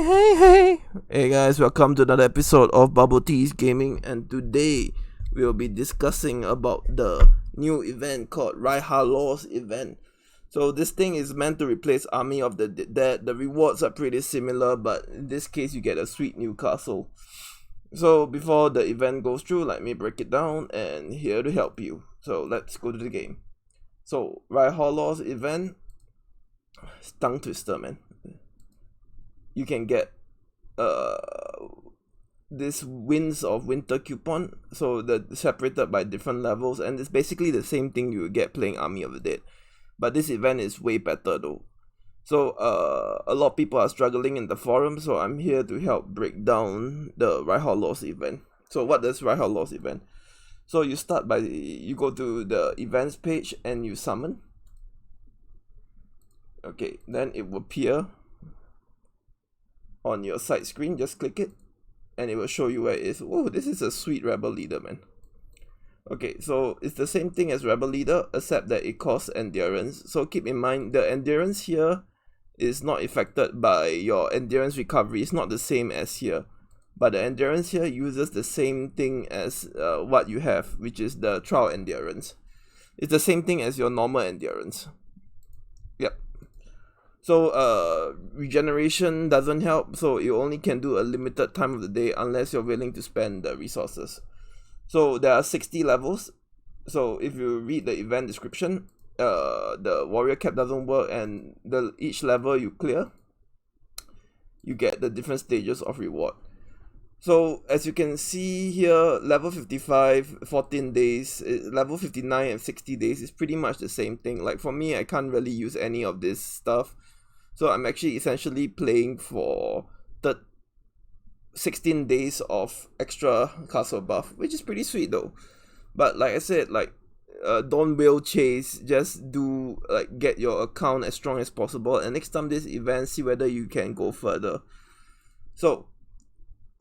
Hey guys, welcome to another episode of BubbleteaS Gaming, and today we'll be discussing about the new event called Rhilor's event. So this thing is meant to replace Army of the Dead. The rewards are pretty similar, but in this case you get a sweet new castle. So before the event goes through, let me break it down, and here to help you. So let's go to the game. So Rhilor's event, tongue twister, man. You can get this Winds of Winter coupon, so they're separated by different levels, and it's basically the same thing you would get playing Army of the Dead, but this event is way better though. So a lot of people are struggling in the forum, so I'm here to help break down the Rhilor's event. So what does Rhilor's event? So you start by, you go to the events page and you summon. Okay, then it will appear on your side screen. Just click it and it will show you where it is. Oh, this is a sweet rebel leader, man. Okay, so it's the same thing as rebel leader, except that it costs endurance. So keep in mind, the endurance here is not affected by your endurance recovery. It's not the same as here, but the endurance here uses the same thing as what you have, which is the trial endurance. It's the same thing as your normal endurance. Yep. So regeneration doesn't help, so you only can do a limited time of the day unless you're willing to spend the resources. So there are 60 levels. So if you read the event description, the warrior cap doesn't work, and each level you clear, you get the different stages of reward. So as you can see here, level 55, 14 days, level 59 and 60 days is pretty much the same thing. Like for me, I can't really use any of this stuff. So I'm actually essentially playing for 16 days of extra castle buff, which is pretty sweet though. But like I said, like don't will chase, just do get your account as strong as possible, and next time this event, see whether you can go further. So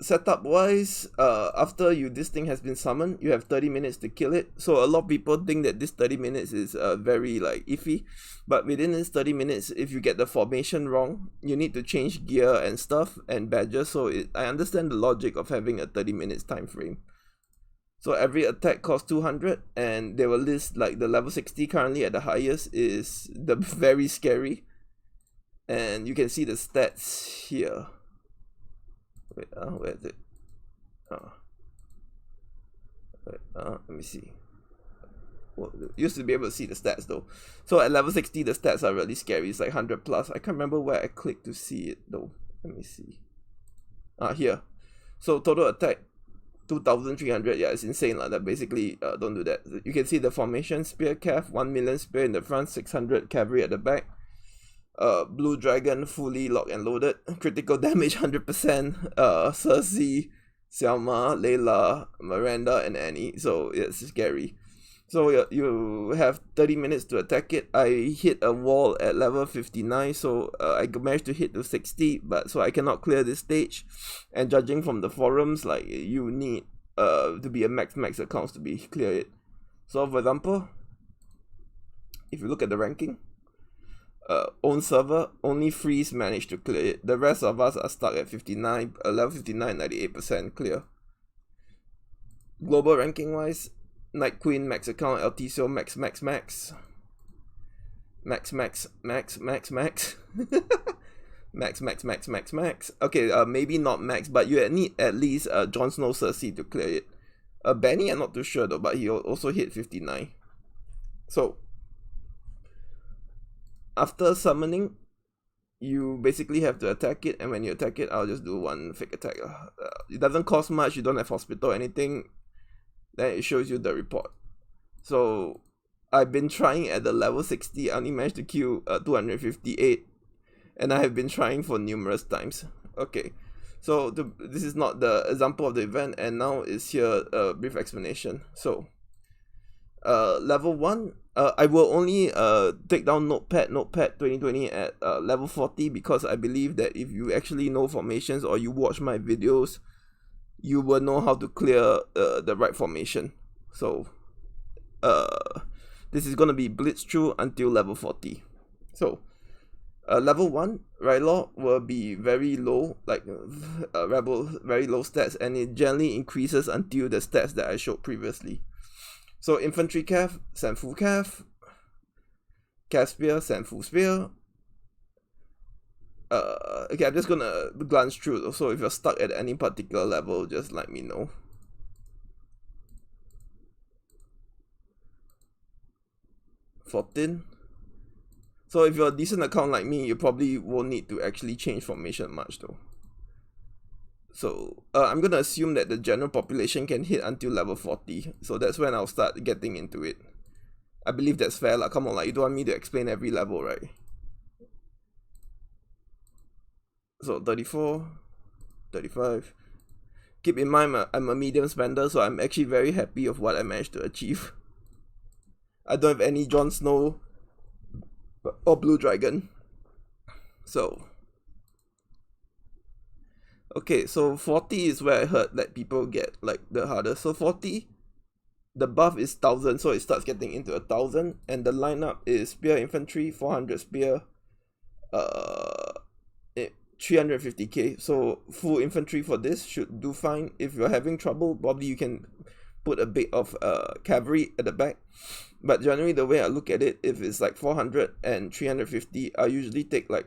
setup wise, after this thing has been summoned, you have 30 minutes to kill it. So a lot of people think that this 30 minutes is very iffy, but within this 30 minutes, if you get the formation wrong, you need to change gear and stuff and badges. So I understand the logic of having a 30 minutes time frame. So every attack costs 200, and they will list the level 60 currently at the highest is the very scary, and you can see the stats here. Wait, where is it? Let me see. Well, used to be able to see the stats though. So at level 60, the stats are really scary. It's like 100 plus. I can't remember where I clicked to see it though. Let me see. Here. So total attack 2,300. Yeah, it's insane like that. Basically, don't do that. You can see the formation: spear calf, 1 million spear in the front, 600 cavalry at the back. Blue dragon fully locked and loaded, critical damage 100%. Cersei, Selma, Layla, Miranda, and Annie. So it's scary. So you have 30 minutes to attack it. I hit a wall at level 59, so I managed to hit to 60, but so I cannot clear this stage. And judging from the forums, you need to be a max account to clear it. So for example, if you look at the ranking, own server, only Freeze managed to clear it. The rest of us are stuck at 59, level 59, 98% clear. Global ranking wise, Night Queen max account, Alticio max. Max. Okay, maybe not max, but you need at least Jon Snow Cersei to clear it. Benny, I'm not too sure though, but he also hit 59. So after summoning, you basically have to attack it, and when you attack it, I'll just do one fake attack. It doesn't cost much, you don't have hospital or anything. Then it shows you the report. So I've been trying at the level 60, I only managed to kill 258, and I have been trying for numerous times. Okay, so this is not the example of the event, and now is here a brief explanation. So level 1, I will only take down Notepad 2020 at level 40, because I believe that if you actually know formations or you watch my videos, you will know how to clear the right formation. So this is going to be blitz through until level 40. So Level 1, Rhilor will be very low, like Rebel, very low stats, and it generally increases until the stats that I showed previously. So Infantry Cav, send full Cav. Cav Spear, send full Spear. Okay, I'm just gonna glance through, so if you're stuck at any particular level, just let me know. $14. So if you're a decent account like me, you probably won't need to actually change formation much though. So I'm gonna assume that the general population can hit until level 40. So that's when I'll start getting into it. I believe that's fair. Like, come on, like, you don't want me to explain every level, right? So 34, 35. Keep in mind, I'm a medium spender, so I'm actually very happy of what I managed to achieve. I don't have any Jon Snow or Blue Dragon. So okay, so 40 is where I heard that people get like the hardest. So 40, the buff is 1000, so it starts getting into 1000, and the lineup is Spear Infantry, 400 Spear, 350k. So full infantry for this should do fine. If you're having trouble, probably you can put a bit of cavalry at the back. But generally, the way I look at it, if it's like 400 and 350, I usually take like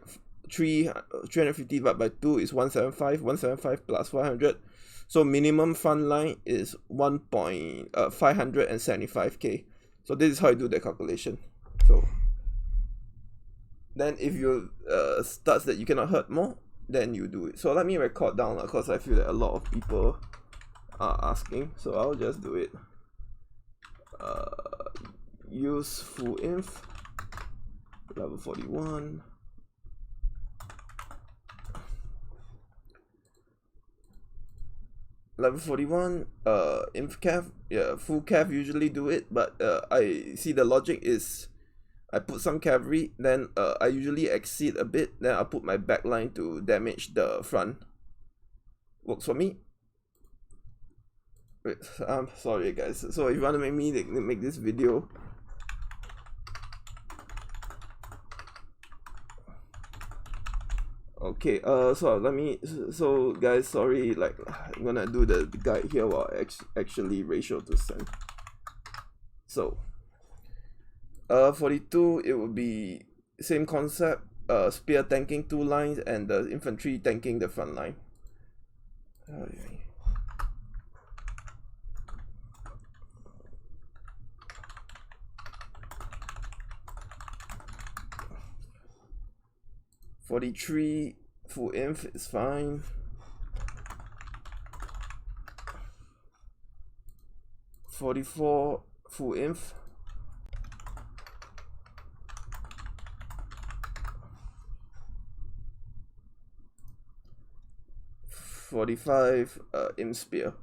350 divided by 2 is 175, 175 plus 500. So minimum front line is 575k. So this is how I do the calculation. So then if you starts that you cannot hurt more, then you do it. So let me record down because I feel that a lot of people are asking. So I'll just do it. Use full inf, level 41. Level 41, inf cav, yeah, full cav usually do it, but I see the logic is I put some cavalry, then I usually exceed a bit, then I put my backline to damage the front. Works for me. Wait, I'm sorry guys. So if you want to make me make this video, okay, so guys, sorry, like, I'm gonna do the guide here while actually ratio to send. So 42, it would be same concept, spear tanking 2 lines and the infantry tanking the front line. 43, full inf is fine. 44, full inf. 45, imp spear.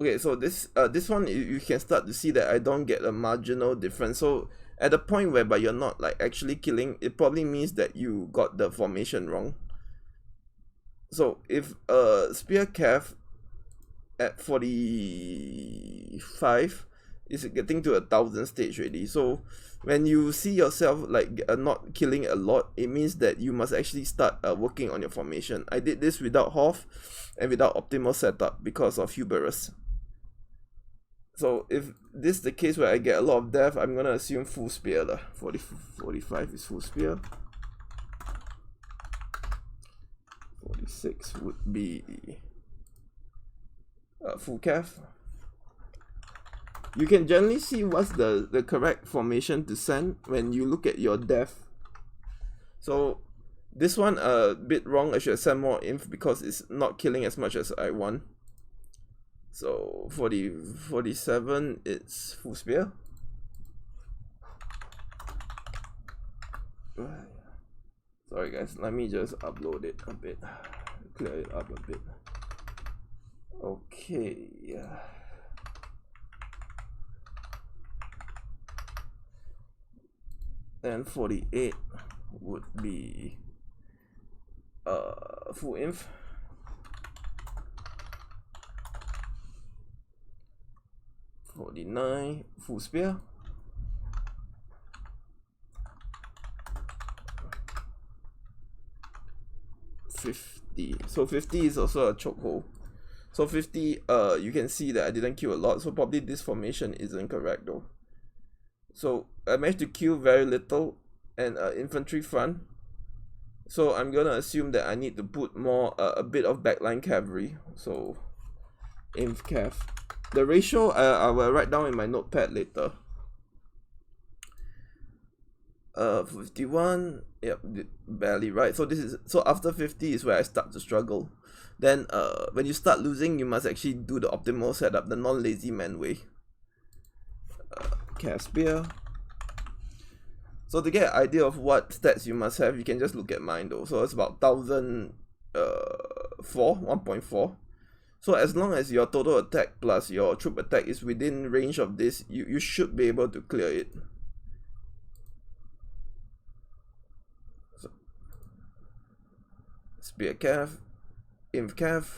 Okay, so this one you can start to see that I don't get a marginal difference. So at the point whereby you're not like actually killing, it probably means that you got the formation wrong. So if spear cav at 45 is getting to 1000 stage already. So when you see yourself like not killing a lot, it means that you must actually start working on your formation. I did this without Hoth and without optimal setup because of Hubris. So if this is the case where I get a lot of death, I'm gonna assume full spear lah. 45 is full spear. 46 would be full cav. You can generally see what's the correct formation to send when you look at your death. So this one a bit wrong. I should send more inf because it's not killing as much as I want. So 47, it's full spear. Sorry guys, let me just upload it a bit, clear it up a bit. Okay, yeah. And 48 would be full inf. 49, full spear. 50. So 50 is also a chokehold. So 50, you can see that I didn't kill a lot, so probably this formation isn't correct though. So I managed to kill very little and infantry front. So I'm gonna assume that I need to put more, a bit of backline cavalry. So inf cav. The ratio I will write down in my notepad later. 51, yep, barely right. So this is, so after 50 is where I start to struggle. Then when you start losing, you must actually do the optimal setup, the non-lazy man way. Caspier. So to get an idea of what stats you must have, you can just look at mine though. So it's about 1,4. So as long as your total attack plus your troop attack is within range of this, you should be able to clear it. So, spear cav, inf cav.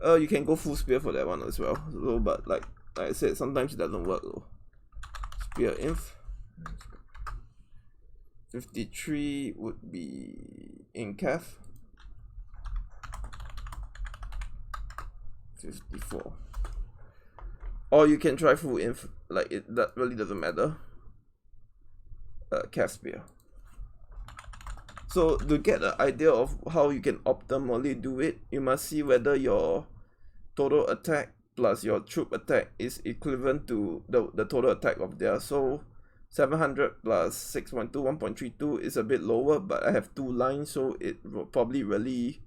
You can go full spear for that one as well. So, but like I said, sometimes it doesn't work though. Spear inf. 53 would be in cav. 54. Or you can try full inf, like that really doesn't matter. Cav spear. So to get an idea of how you can optimally do it, you must see whether your total attack plus your troop attack is equivalent to the total attack of theirs. So 700 plus 6.2, 1.32 is a bit lower, but I have 2 lines, so it probably really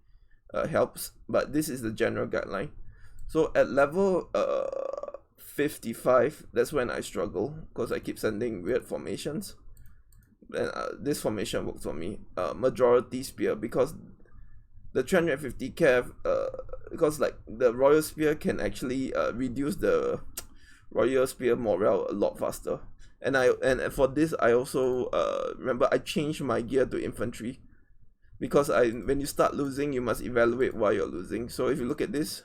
helps. But this is the general guideline. So at level 55, that's when I struggle because I keep sending weird formations. Then this formation works for me. Majority spear, because the 350 cav, because like the royal spear can actually reduce the royal spear morale a lot faster. And for this I also remember I changed my gear to infantry, because when you start losing, you must evaluate why you're losing. So if you look at this,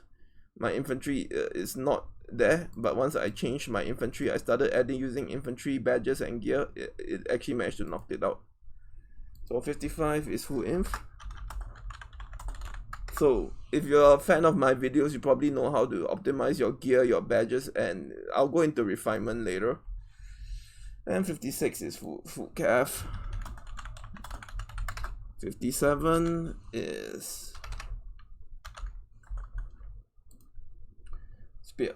my infantry is not there, but once I changed my infantry, I started using infantry badges and gear, it actually managed to knock it out. So 55 is full inf. So if you're a fan of my videos, you probably know how to optimize your gear, your badges, and I'll go into refinement later. And 56 is full cav. 57 is spear.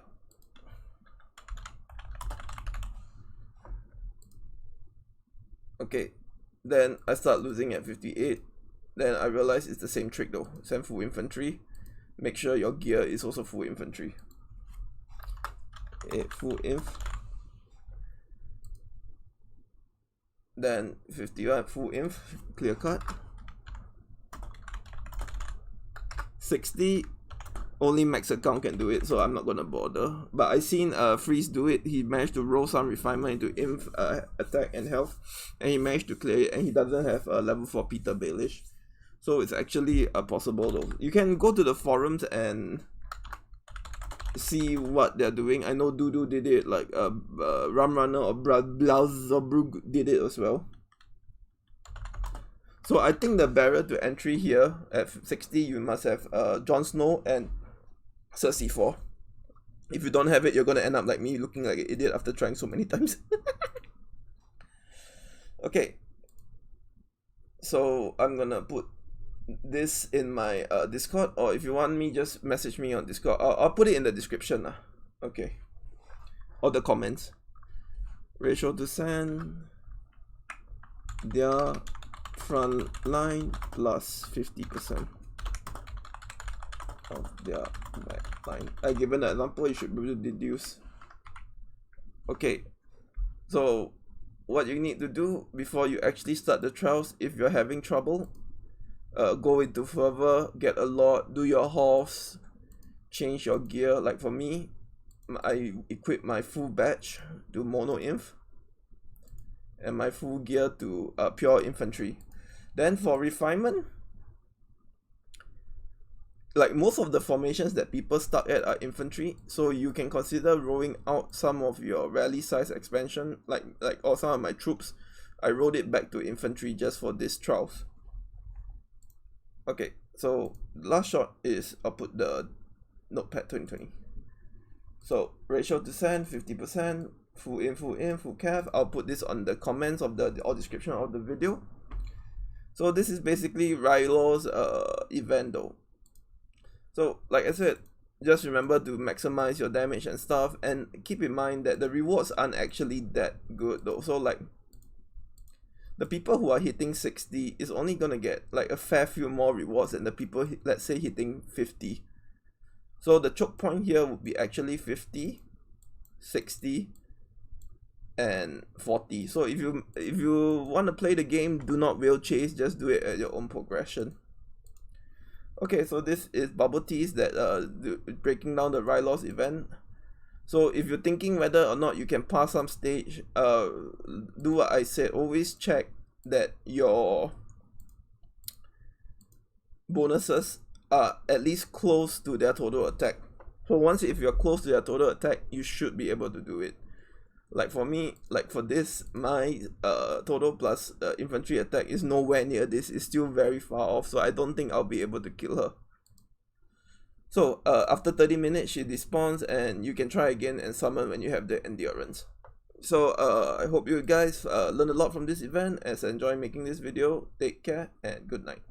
Okay, then I start losing at 58. Then I realize it's the same trick though. Send full infantry. Make sure your gear is also full infantry. Full inf. Then 51 full inf, clear cut. 60, only max account can do it, so I'm not gonna bother. But I seen Freeze do it. He managed to roll some refinement into inf, attack and health, and he managed to clear it, and he doesn't have a level 4 Peter Baelish. So it's actually possible though. You can go to the forums and see what they're doing. I know Dudu did it, like Ram Runner or Blauzobrug did it as well. So I think the barrier to entry here at 60, you must have Jon Snow and Cersei 4. If you don't have it, you're gonna end up like me, looking like an idiot after trying so many times. Okay, so I'm gonna put this in my Discord, or if you want me, just message me on Discord. I'll put it in the description. Okay, or the comments. Ratio to send their front line plus 50% of their back line. I given an example, you should be able to deduce. Okay, so what you need to do before you actually start the trials, if you're having trouble, go into fervor, get a lot, do your horse, change your gear. Like for me, I equip my full badge to mono inf and my full gear to pure infantry. Then for refinement, like most of the formations that people start at are infantry, so you can consider rolling out some of your rally size expansion, like all some of my troops. I rolled it back to infantry just for this trials. Okay, so last shot is I'll put the Notepad 2020. So ratio to send 50%, full in, full cav. I'll put this on the comments of the or description of the video. So this is basically Rhilor's event though. So like I said, just remember to maximize your damage and stuff, and keep in mind that the rewards aren't actually that good though. So like the people who are hitting 60 is only gonna get like a fair few more rewards than the people let's say hitting 50. So the choke point here would be actually 50, 60, and 40. So if you want to play the game, do not wheel chase, just do it at your own progression. Okay, so this is BubbleteaS that breaking down the Rhilor's event. So if you're thinking whether or not you can pass some stage, do what I said. Always check that your bonuses are at least close to their total attack. So once if you're close to their total attack, you should be able to do it. Like for me, like for this, my total plus infantry attack is nowhere near this. It's still very far off, so I don't think I'll be able to kill her. So after 30 minutes she despawns, and you can try again and summon when you have the endurance. So I hope you guys learned a lot from this event. As I enjoy making this video, take care and good night.